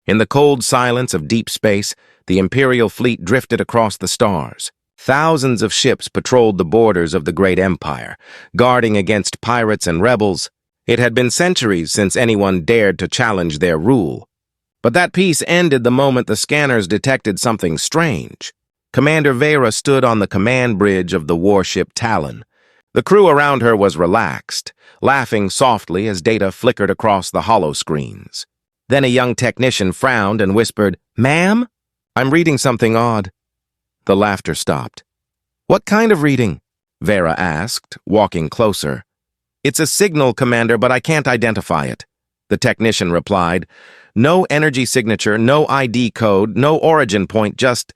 In the cold silence of deep space, the Imperial fleet drifted across the stars. Thousands of ships patrolled the borders of the great empire, guarding against pirates and rebels. It had been centuries since anyone dared to challenge their rule. But that peace ended the moment the scanners detected something strange. Commander Vera stood on the command bridge of the warship Talon. The crew around her was relaxed, laughing softly as data flickered across the holoscreens. Then a young technician frowned and whispered, "Ma'am? I'm reading something odd." The laughter stopped. "What kind of reading?" Vera asked, walking closer. "It's a signal, Commander, but I can't identify it," the technician replied. "No energy signature, no ID code, no origin point, just..."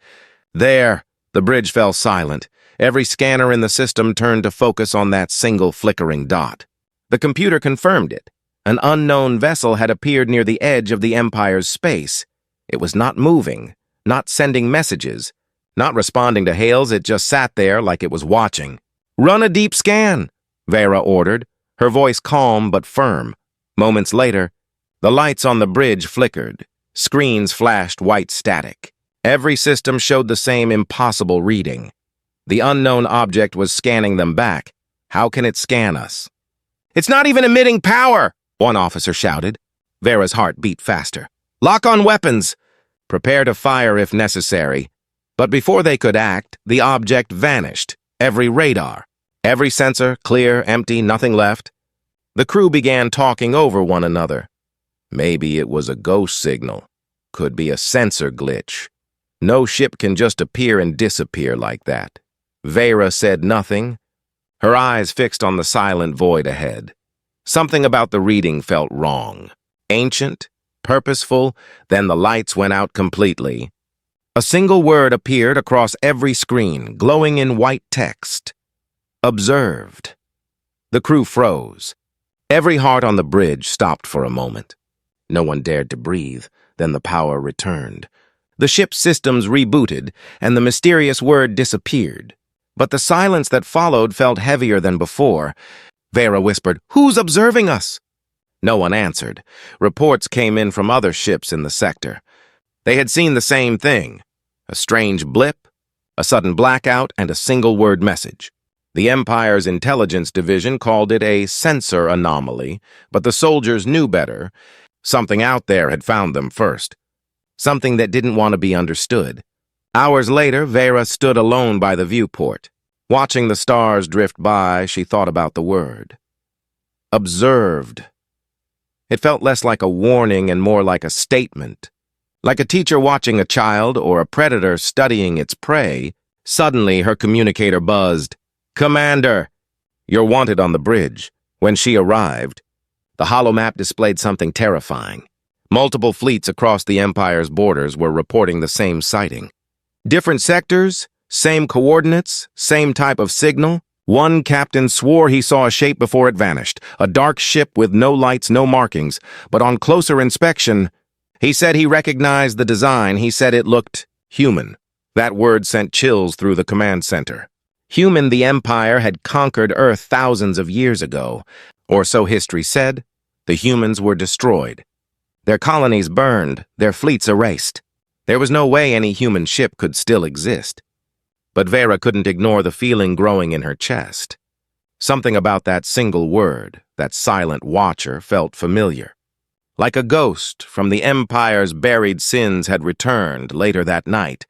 There, the bridge fell silent. Every scanner in the system turned to focus on that single flickering dot. The computer confirmed it. An unknown vessel had appeared near the edge of the Empire's space. It was not moving, not sending messages, not responding to hails. It just sat there like it was watching. "Run a deep scan," Vera ordered, her voice calm but firm. Moments later, the lights on the bridge flickered. Screens flashed white static. Every system showed the same impossible reading. The unknown object was scanning them back. How can it scan us? "It's not even emitting power!" one officer shouted. Vera's heart beat faster. "Lock on weapons! Prepare to fire if necessary." But before they could act, the object vanished. Every radar, every sensor, clear, empty, nothing left. The crew began talking over one another. Maybe it was a ghost signal. Could be a sensor glitch. No ship can just appear and disappear like that. Vera said nothing, her eyes fixed on the silent void ahead. Something about the reading felt wrong. Ancient, purposeful, then the lights went out completely. A single word appeared across every screen, glowing in white text. Observed. The crew froze. Every heart on the bridge stopped for a moment. No one dared to breathe. Then the power returned. The ship's systems rebooted, and the mysterious word disappeared. But the silence that followed felt heavier than before. Vera whispered, "Who's observing us?" No one answered. Reports came in from other ships in the sector. They had seen the same thing. A strange blip, a sudden blackout, and a single-word message. The Empire's intelligence division called it a sensor anomaly, but the soldiers knew better. Something out there had found them first. Something that didn't want to be understood. Hours later, Vera stood alone by the viewport. Watching the stars drift by, she thought about the word. Observed. It felt less like a warning and more like a statement. Like a teacher watching a child or a predator studying its prey. Suddenly, her communicator buzzed. "Commander, you're wanted on the bridge." When she arrived, the holomap displayed something terrifying. Multiple fleets across the Empire's borders were reporting the same sighting. Different sectors, same coordinates, same type of signal. One captain swore he saw a shape before it vanished, a dark ship with no lights, no markings. But on closer inspection, he said he recognized the design. He said it looked human. That word sent chills through the command center. Human, the Empire had conquered Earth thousands of years ago. Or so history said. The humans were destroyed. Their colonies burned, their fleets erased. There was no way any human ship could still exist. But Vera couldn't ignore the feeling growing in her chest. Something about that single word, that silent watcher, felt familiar. Like a ghost from the Empire's buried sins had returned later that night.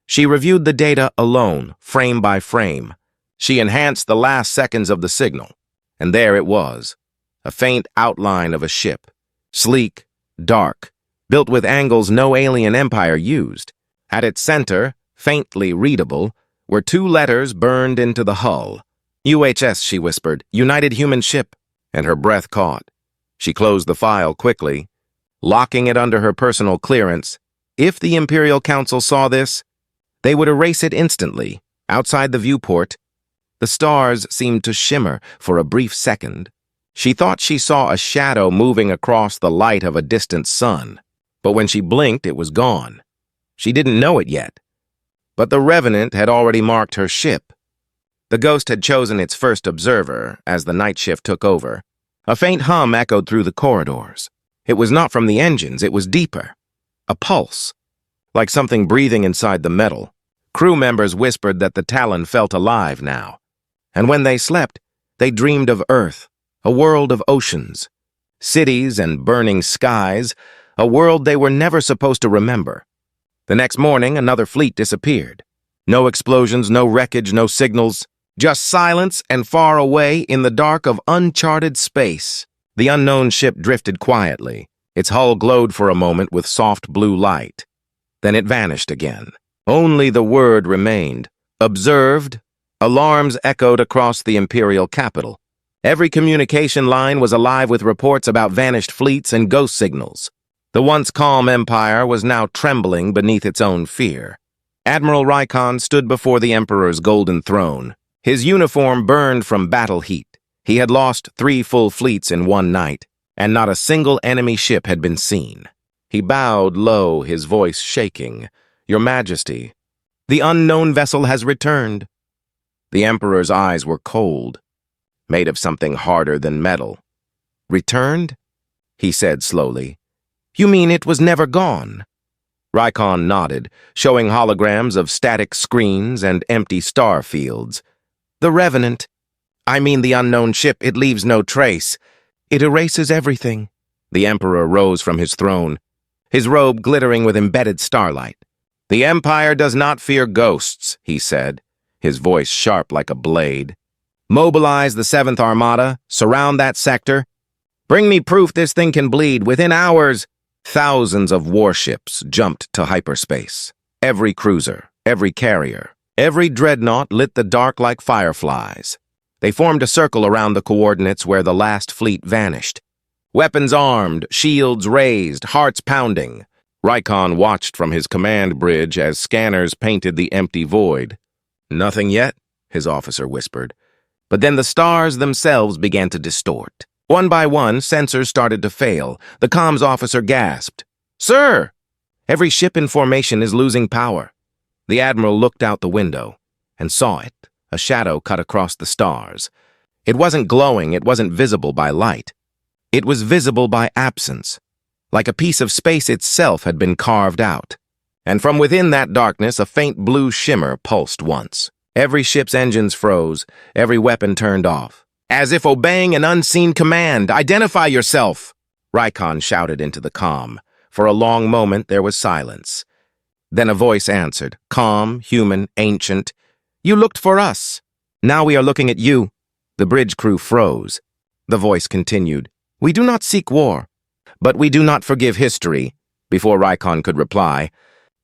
She reviewed the data alone, frame by frame. She enhanced the last seconds of the signal. And there it was, a faint outline of a ship. Sleek, dark, built with angles no alien empire used. At its center, faintly readable, were two letters burned into the hull. UHS, she whispered, United Human Ship, and her breath caught. She closed the file quickly, locking it under her personal clearance. If the Imperial Council saw this, they would erase it instantly. Outside the viewport, the stars seemed to shimmer for a brief second. She thought she saw a shadow moving across the light of a distant sun, but when she blinked, it was gone. She didn't know it yet, but the Revenant had already marked her ship. The Ghost had chosen its first observer as the night shift took over. A faint hum echoed through the corridors. It was not from the engines, it was deeper. A pulse, like something breathing inside the metal. Crew members whispered that the Talon felt alive now. And when they slept, they dreamed of Earth, a world of oceans, cities and burning skies, a world they were never supposed to remember. The next morning, another fleet disappeared. No explosions, no wreckage, no signals, just silence and far away in the dark of uncharted space. The unknown ship drifted quietly. Its hull glowed for a moment with soft blue light. Then it vanished again. Only the word remained. Observed. Alarms echoed across the Imperial capital. Every communication line was alive with reports about vanished fleets and ghost signals. The once calm empire was now trembling beneath its own fear. Admiral Rykon stood before the Emperor's golden throne. His uniform burned from battle heat. He had lost 3 full fleets in one night, and not a single enemy ship had been seen. He bowed low, his voice shaking. "Your Majesty, the unknown vessel has returned." The Emperor's eyes were cold, made of something harder than metal. "Returned?" he said slowly. "You mean it was never gone?" Rykon nodded, showing holograms of static screens and empty star fields. "The Revenant. I mean the unknown ship, it leaves no trace. It erases everything." The Emperor rose from his throne, his robe glittering with embedded starlight. "The Empire does not fear ghosts," he said, his voice sharp like a blade. "Mobilize the 7th Armada, surround that sector. Bring me proof this thing can bleed within hours." Thousands of warships jumped to hyperspace. Every cruiser, every carrier, every dreadnought lit the dark like fireflies. They formed a circle around the coordinates where the last fleet vanished. Weapons armed, shields raised, hearts pounding. Rykon watched from his command bridge as scanners painted the empty void. "Nothing yet," his officer whispered. But then the stars themselves began to distort. One by one, sensors started to fail. The comms officer gasped. "Sir! Every ship in formation is losing power." The Admiral looked out the window and saw it, a shadow cut across the stars. It wasn't glowing, it wasn't visible by light. It was visible by absence, like a piece of space itself had been carved out. And from within that darkness, a faint blue shimmer pulsed once. Every ship's engines froze, every weapon turned off. As if obeying an unseen command, "Identify yourself!" Rykon shouted into the comm. For a long moment, there was silence. Then a voice answered, calm, human, ancient. "You looked for us. Now we are looking at you." The bridge crew froze. The voice continued, "We do not seek war, but we do not forgive history." Before Rykon could reply,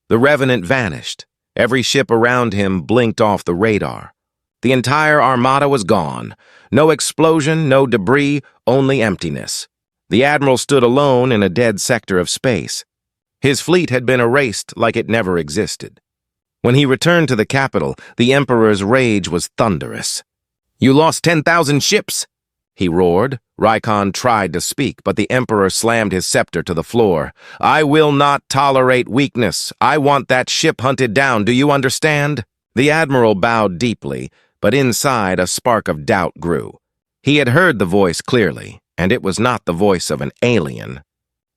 the Revenant vanished. Every ship around him blinked off the radar. The entire armada was gone. No explosion, no debris, only emptiness. The Admiral stood alone in a dead sector of space. His fleet had been erased like it never existed. When he returned to the capital, the Emperor's rage was thunderous. "You lost 10,000 ships!" he roared. Rykon tried to speak, but the Emperor slammed his scepter to the floor. "I will not tolerate weakness. I want that ship hunted down. Do you understand?" The Admiral bowed deeply, but inside a spark of doubt grew. He had heard the voice clearly, and it was not the voice of an alien.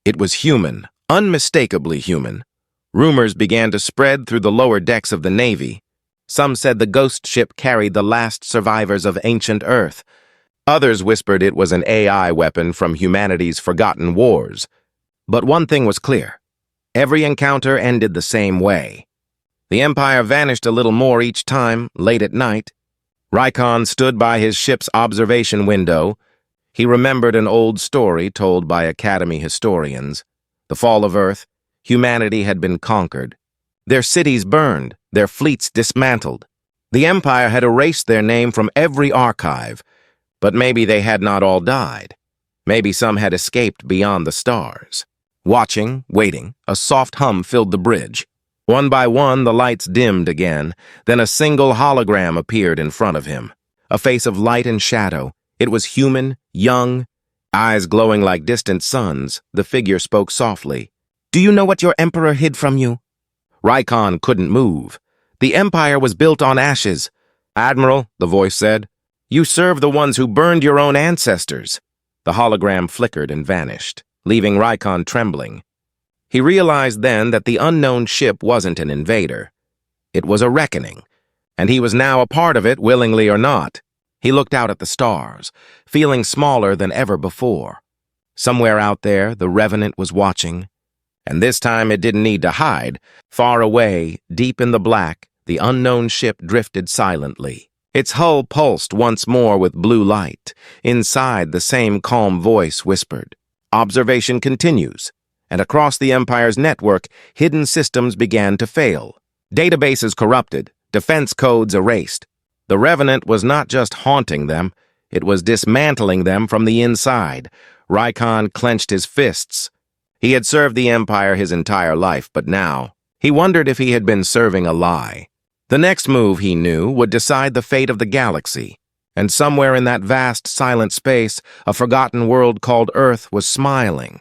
It was human, unmistakably human. Rumors began to spread through the lower decks of the Navy. Some said the ghost ship carried the last survivors of ancient Earth. Others whispered it was an AI weapon from humanity's forgotten wars. But one thing was clear. Every encounter ended the same way. The Empire vanished a little more each time, late at night. Rykon stood by his ship's observation window. He remembered an old story told by Academy historians. The fall of Earth, humanity had been conquered. Their cities burned, their fleets dismantled. The Empire had erased their name from every archive, but maybe they had not all died. Maybe some had escaped beyond the stars. Watching, waiting, a soft hum filled the bridge. One by one, the lights dimmed again. Then a single hologram appeared in front of him. A face of light and shadow. It was human, young, eyes glowing like distant suns. The figure spoke softly. "Do you know what your Emperor hid from you?" Rykon couldn't move. The Empire was built on ashes. "Admiral," the voice said, "you serve the ones who burned your own ancestors." The hologram flickered and vanished, leaving Rykon trembling. He realized then that the unknown ship wasn't an invader. It was a reckoning, and he was now a part of it, willingly or not. He looked out at the stars, feeling smaller than ever before. Somewhere out there, the Revenant was watching, and this time it didn't need to hide. Far away, deep in the black, the unknown ship drifted silently. Its hull pulsed once more with blue light. Inside, the same calm voice whispered, "Observation continues." And across the Empire's network, hidden systems began to fail. Databases corrupted, defense codes erased. The Revenant was not just haunting them, it was dismantling them from the inside. Rykon clenched his fists. He had served the Empire his entire life, but now, he wondered if he had been serving a lie. The next move, he knew, would decide the fate of the galaxy. And somewhere in that vast, silent space, a forgotten world called Earth was smiling.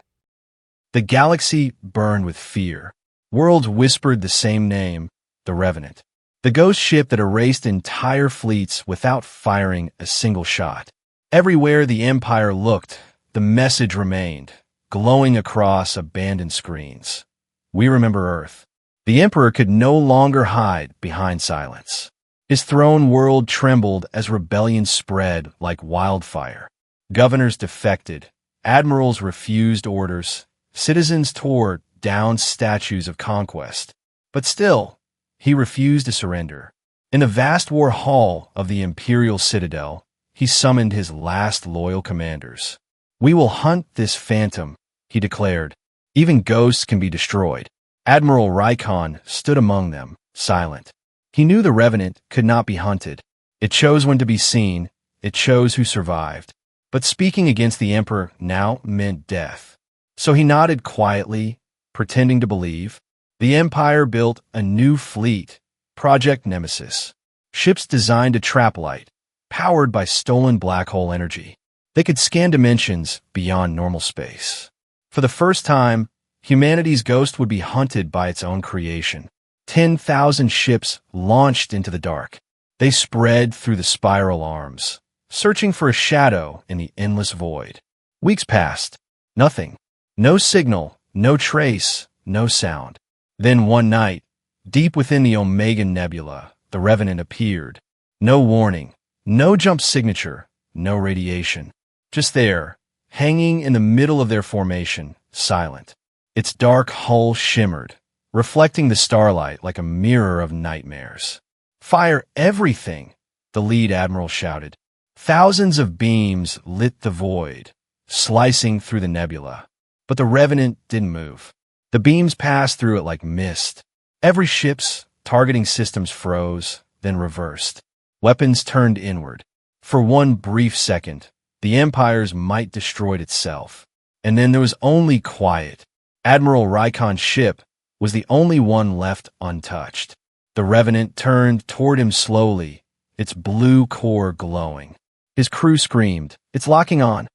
The galaxy burned with fear. Worlds whispered the same name, the Revenant. The ghost ship that erased entire fleets without firing a single shot. Everywhere the Empire looked, the message remained, glowing across abandoned screens. We remember Earth. The Emperor could no longer hide behind silence. His throne world trembled as rebellion spread like wildfire. Governors defected, admirals refused orders, citizens tore down statues of conquest. But still, he refused to surrender. In the vast war hall of the Imperial Citadel, he summoned his last loyal commanders. "We will hunt this phantom," he declared. "Even ghosts can be destroyed." Admiral Rykon stood among them, silent. He knew the Revenant could not be hunted. It chose when to be seen, it chose who survived. But speaking against the Emperor now meant death. So he nodded quietly, pretending to believe. The Empire built a new fleet, Project Nemesis. Ships designed to trap light, powered by stolen black hole energy. They could scan dimensions beyond normal space. For the first time, humanity's ghost would be hunted by its own creation. 10,000 ships launched into the dark. They spread through the spiral arms, searching for a shadow in the endless void. Weeks passed. Nothing. No signal, no trace, no sound. Then one night, deep within the Omega Nebula, the Revenant appeared. No warning, no jump signature, no radiation. Just there, hanging in the middle of their formation, silent. Its dark hull shimmered, reflecting the starlight like a mirror of nightmares. "Fire everything," the lead admiral shouted. Thousands of beams lit the void, slicing through the nebula. But the Revenant didn't move. The beams passed through it like mist. Every ship's targeting systems froze, then reversed. Weapons turned inward. For one brief second, the Empire's might destroyed itself. And then there was only quiet. Admiral Rykon's ship was the only one left untouched. The Revenant turned toward him slowly, its blue core glowing. His crew screamed, "It's locking on."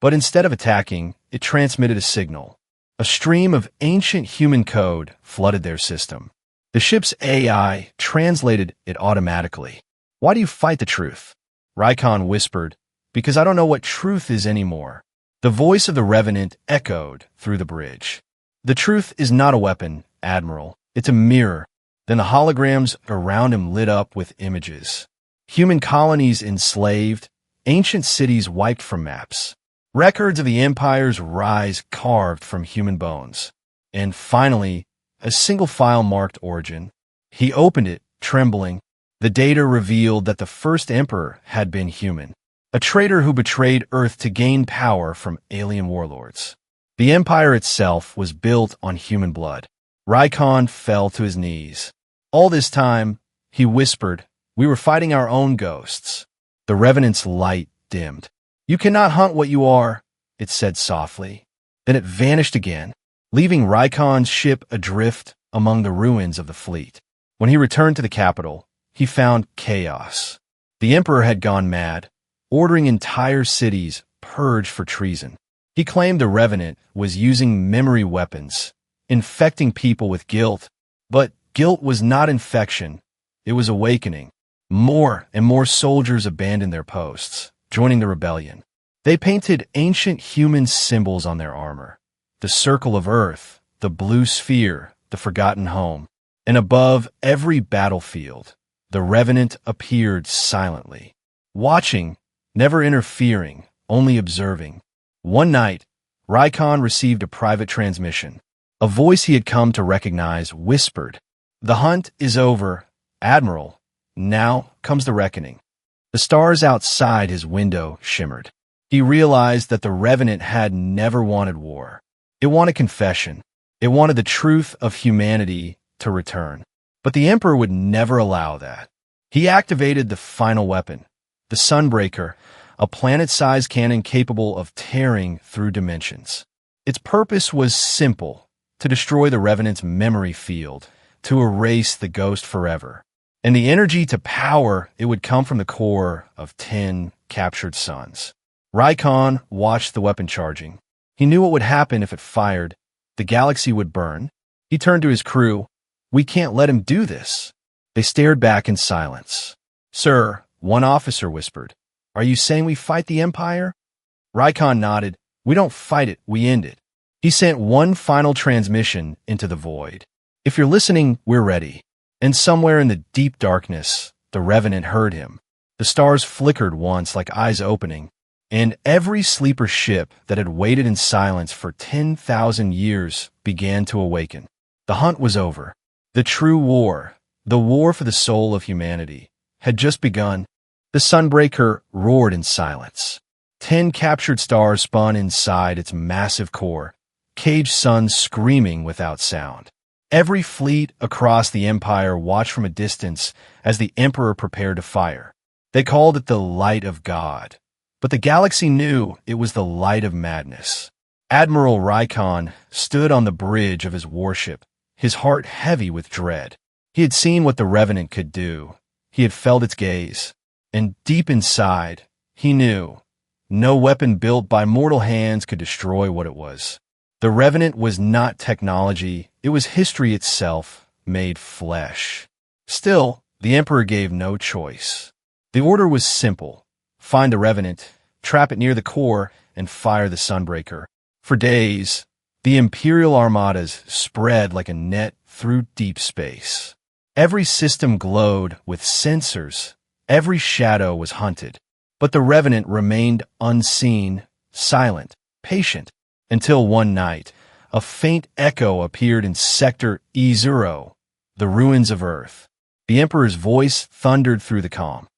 But instead of attacking, it transmitted a signal. A stream of ancient human code flooded their system. The ship's AI translated it automatically. "Why do you fight the truth?" Rykon whispered, "Because I don't know what truth is anymore." The voice of the Revenant echoed through the bridge. "The truth is not a weapon, Admiral. It's a mirror." Then the holograms around him lit up with images. Human colonies enslaved, ancient cities wiped from maps. Records of the Empire's rise carved from human bones. And finally, a single file marked origin. He opened it, trembling. The data revealed that the first Emperor had been human, a traitor who betrayed Earth to gain power from alien warlords. The Empire itself was built on human blood. Rykon fell to his knees. All this time, he whispered, "We were fighting our own ghosts." The Revenant's light dimmed. "You cannot hunt what you are," it said softly. Then it vanished again, leaving Rykon's ship adrift among the ruins of the fleet. When he returned to the capital, he found chaos. The Emperor had gone mad, ordering entire cities purged for treason. He claimed the Revenant was using memory weapons, infecting people with guilt. But guilt was not infection, it was awakening. More and more soldiers abandoned their posts, joining the rebellion. They painted ancient human symbols on their armor. The circle of Earth, the blue sphere, the forgotten home. And above every battlefield, the Revenant appeared silently, watching, never interfering, only observing. One night, Rykon received a private transmission. A voice he had come to recognize whispered, "The hunt is over, Admiral. Now comes the reckoning." The stars outside his window shimmered. He realized that the Revenant had never wanted war. It wanted confession. It wanted the truth of humanity to return. But the Emperor would never allow that. He activated the final weapon, the Sunbreaker, a planet-sized cannon capable of tearing through dimensions. Its purpose was simple: to destroy the Revenant's memory field, to erase the ghost forever. And the energy to power it would come from the core of 10 captured suns. Rykon watched the weapon charging. He knew what would happen if it fired. The galaxy would burn. He turned to his crew. "We can't let him do this." They stared back in silence. "Sir," one officer whispered, "are you saying we fight the Empire?" Rykon nodded. "We don't fight it, we end it." He sent one final transmission into the void. "If you're listening, we're ready." And somewhere in the deep darkness, the Revenant heard him. The stars flickered once like eyes opening, and every sleeper ship that had waited in silence for 10,000 years began to awaken. The hunt was over. The true war, the war for the soul of humanity, had just begun. The Sunbreaker roared in silence. 10 captured stars spun inside its massive core, caged suns screaming without sound. Every fleet across the Empire watched from a distance as the Emperor prepared to fire. They called it the light of God, but the galaxy knew it was the light of madness. Admiral Rykon stood on the bridge of his warship, his heart heavy with dread. He had seen what the Revenant could do. He had felt its gaze, and deep inside, he knew no weapon built by mortal hands could destroy what it was. The Revenant was not technology, it was history itself, made flesh. Still, the Emperor gave no choice. The order was simple: find the Revenant, trap it near the core, and fire the Sunbreaker. For days, the Imperial armadas spread like a net through deep space. Every system glowed with sensors, every shadow was hunted. But the Revenant remained unseen, silent, patient, until one night, a faint echo appeared in Sector E0, the ruins of Earth. The Emperor's voice thundered through the calm.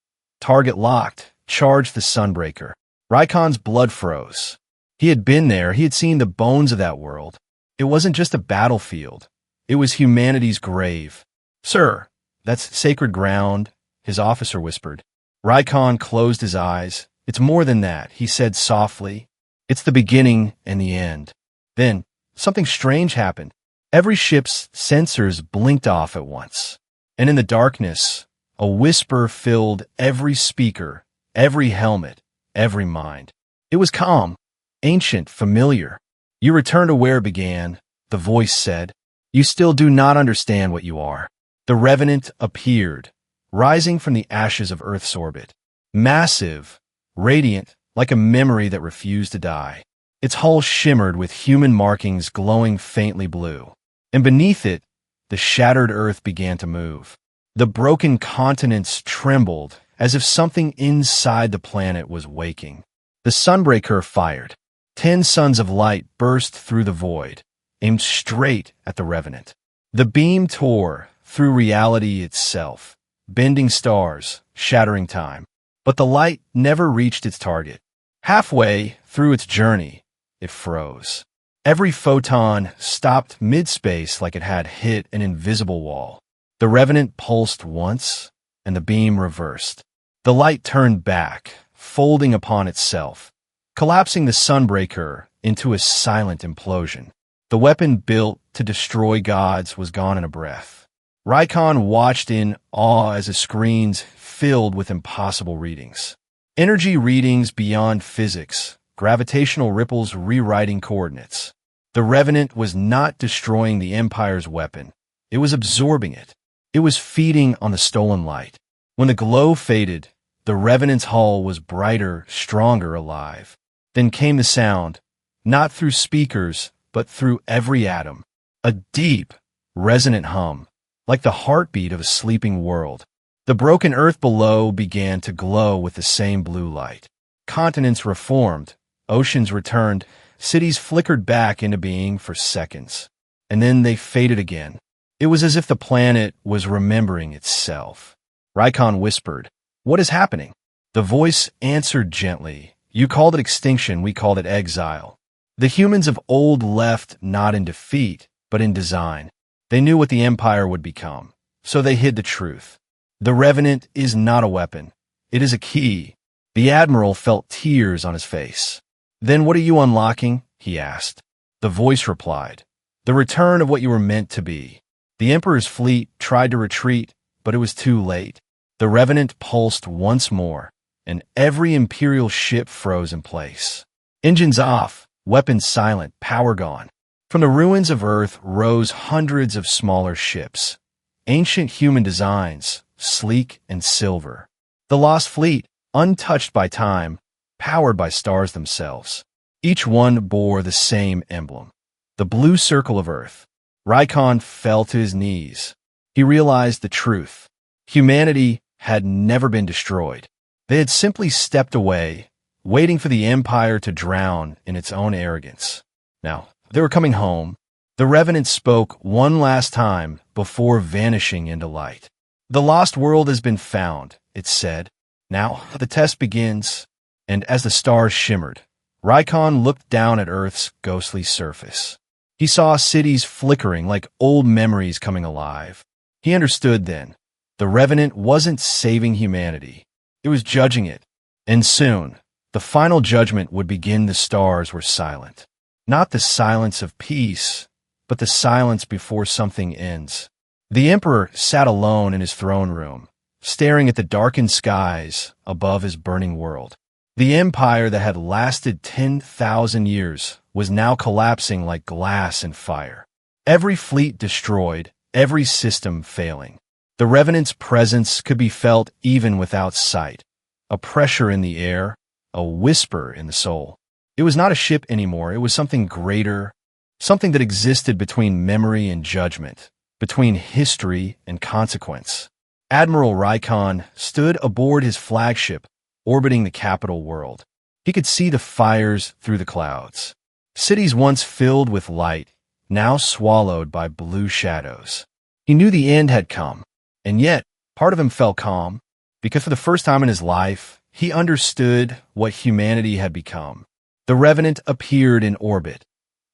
"Target locked, charge the Sunbreaker." Rykon's blood froze. He had been there, he had seen the bones of that world. It wasn't just a battlefield, it was humanity's grave. "Sir, that's sacred ground," his officer whispered. Rykon closed his eyes. "It's more than that," he said softly. "It's the beginning and the end." Then, something strange happened. Every ship's sensors blinked off at once. And in the darkness, a whisper filled every speaker, every helmet, every mind. It was calm, ancient, familiar. "You return to where it began," the voice said. "You still do not understand what you are." The Revenant appeared, rising from the ashes of Earth's orbit. Massive, radiant, like a memory that refused to die. Its hull shimmered with human markings glowing faintly blue. And beneath it, the shattered Earth began to move. The broken continents trembled as if something inside the planet was waking. The Sunbreaker fired. 10 suns of light burst through the void, aimed straight at the Revenant. The beam tore through reality itself, bending stars, shattering time. But the light never reached its target. Halfway through its journey, it froze. Every photon stopped mid-space like it had hit an invisible wall. The Revenant pulsed once, and the beam reversed. The light turned back, folding upon itself, collapsing the Sunbreaker into a silent implosion. The weapon built to destroy gods was gone in a breath. Rykon watched in awe as the screens filled with impossible readings. Energy readings beyond physics, gravitational ripples rewriting coordinates. The Revenant was not destroying the Empire's weapon. It was absorbing it. It was feeding on the stolen light. When the glow faded, the Revenant's hull was brighter, stronger, alive. Then came the sound, not through speakers, but through every atom. A deep, resonant hum, like the heartbeat of a sleeping world. The broken earth below began to glow with the same blue light. Continents reformed, oceans returned, cities flickered back into being for seconds. And then they faded again. It was as if the planet was remembering itself. Rykon whispered, "What is happening?" The voice answered gently, "You called it extinction, we called it exile. The humans of old left not in defeat, but in design. They knew what the Empire would become, so they hid the truth. The Revenant is not a weapon. It is a key." The Admiral felt tears on his face. "Then what are you unlocking?" he asked. The voice replied, "The return of what you were meant to be." The Emperor's fleet tried to retreat, but it was too late. The Revenant pulsed once more, and every Imperial ship froze in place. Engines off, weapons silent, power gone. From the ruins of Earth rose hundreds of smaller ships, ancient human designs, sleek and silver. The lost fleet, untouched by time, powered by stars themselves. Each one bore the same emblem, the blue circle of Earth. Rykon fell to his knees. He realized the truth. Humanity had never been destroyed. They had simply stepped away, waiting for the Empire to drown in its own arrogance. Now, they were coming home. The Revenant spoke one last time before vanishing into light. "The lost world has been found," it said. "Now, the test begins." And as the stars shimmered, Rykon looked down at Earth's ghostly surface. He saw cities flickering like old memories coming alive. He understood then. The Revenant wasn't saving humanity. It was judging it. And soon, the final judgment would begin. The stars were silent. Not the silence of peace, but the silence before something ends. The Emperor sat alone in his throne room, staring at the darkened skies above his burning world. The empire that had lasted 10,000 years was now collapsing like glass in fire. Every fleet destroyed, every system failing. The Revenant's presence could be felt even without sight. A pressure in the air, a whisper in the soul. It was not a ship anymore, it was something greater, something that existed between memory and judgment, between history and consequence. Admiral Rykon stood aboard his flagship, orbiting the capital world. He could see the fires through the clouds. Cities once filled with light, now swallowed by blue shadows. He knew the end had come, and yet part of him felt calm, because for the first time in his life, he understood what humanity had become. The Revenant appeared in orbit,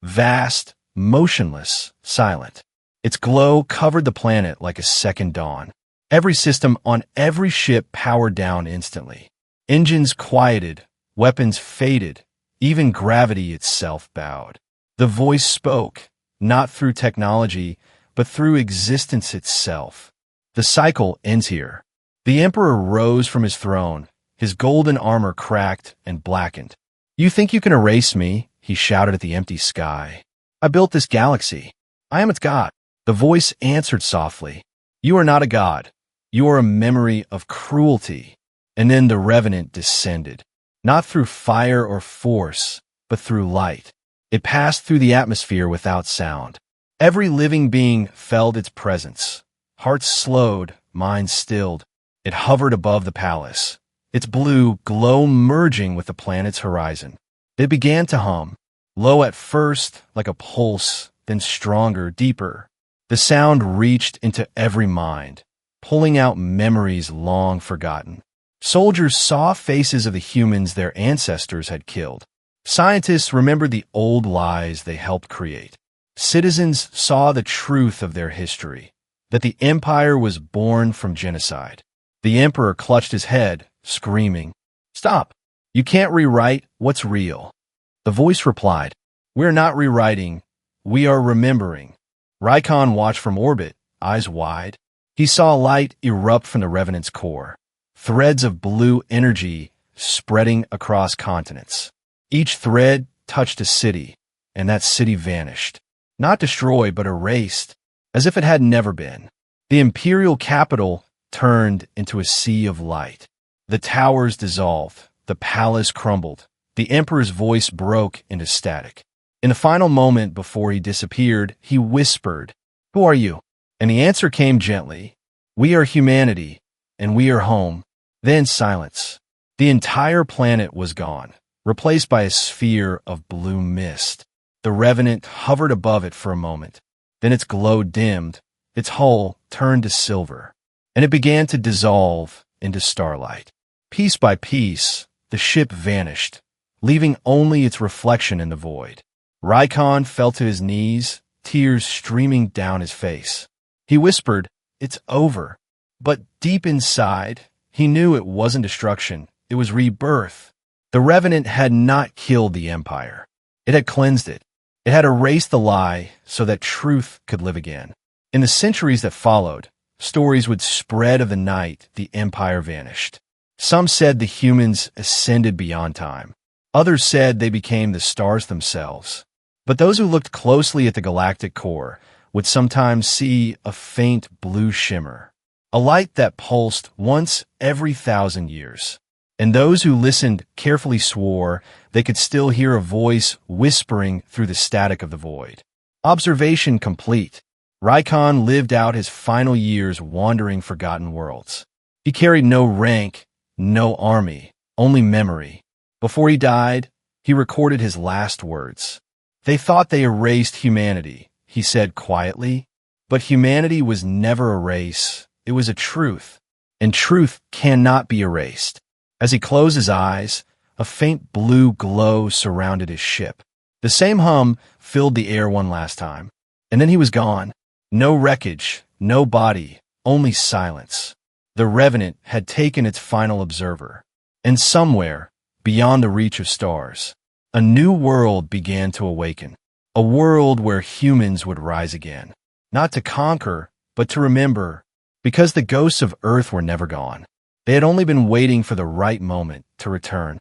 vast, motionless, silent. Its glow covered the planet like a second dawn. Every system on every ship powered down instantly. Engines quieted, weapons faded, even gravity itself bowed. The voice spoke, not through technology, but through existence itself. The cycle ends here. The Emperor rose from his throne, his golden armor cracked and blackened. "You think you can erase me?" he shouted at the empty sky. "I built this galaxy. I am its god." The voice answered softly, "You are not a god. You are a memory of cruelty." And then the Revenant descended, not through fire or force, but through light. It passed through the atmosphere without sound. Every living being felt its presence. Hearts slowed, minds stilled. It hovered above the palace, its blue glow merging with the planet's horizon. It began to hum, low at first, like a pulse, then stronger, deeper. The sound reached into every mind, pulling out memories long forgotten. Soldiers saw faces of the humans their ancestors had killed. Scientists remembered the old lies they helped create. Citizens saw the truth of their history, that the Empire was born from genocide. The Emperor clutched his head, screaming, "Stop! You can't rewrite what's real." The voice replied, "We're not rewriting, we are remembering." Rykon watched from orbit, eyes wide. He saw light erupt from the Revenant's core. Threads of blue energy spreading across continents. Each thread touched a city, and that city vanished. Not destroyed, but erased, as if it had never been. The imperial capital turned into a sea of light. The towers dissolved, the palace crumbled. The Emperor's voice broke into static. In the final moment before he disappeared, he whispered, "Who are you?" And the answer came gently, "We are humanity, and we are home." Then silence. The entire planet was gone, replaced by a sphere of blue mist. The Revenant hovered above it for a moment. Then its glow dimmed, its hull turned to silver, and it began to dissolve into starlight. Piece by piece, the ship vanished, leaving only its reflection in the void. Rykon fell to his knees, tears streaming down his face. He whispered, "It's over." But deep inside, he knew it wasn't destruction, it was rebirth. The Revenant had not killed the Empire. It had cleansed it. It had erased the lie so that truth could live again. In the centuries that followed, stories would spread of the night the Empire vanished. Some said the humans ascended beyond time. Others said they became the stars themselves. But those who looked closely at the galactic core would sometimes see a faint blue shimmer, a light that pulsed once every 1,000 years. And those who listened carefully swore they could still hear a voice whispering through the static of the void. Observation complete. Rykon lived out his final years wandering forgotten worlds. He carried no rank, no army, only memory. Before he died, he recorded his last words. "They thought they erased humanity," he said quietly, "but humanity was never a race. It was a truth, and truth cannot be erased." As he closed his eyes, a faint blue glow surrounded his ship. The same hum filled the air one last time, and then he was gone. No wreckage, no body, only silence. The Revenant had taken its final observer, and somewhere, beyond the reach of stars, a new world began to awaken, a world where humans would rise again, not to conquer, but to remember, because the ghosts of Earth were never gone. They had only been waiting for the right moment to return.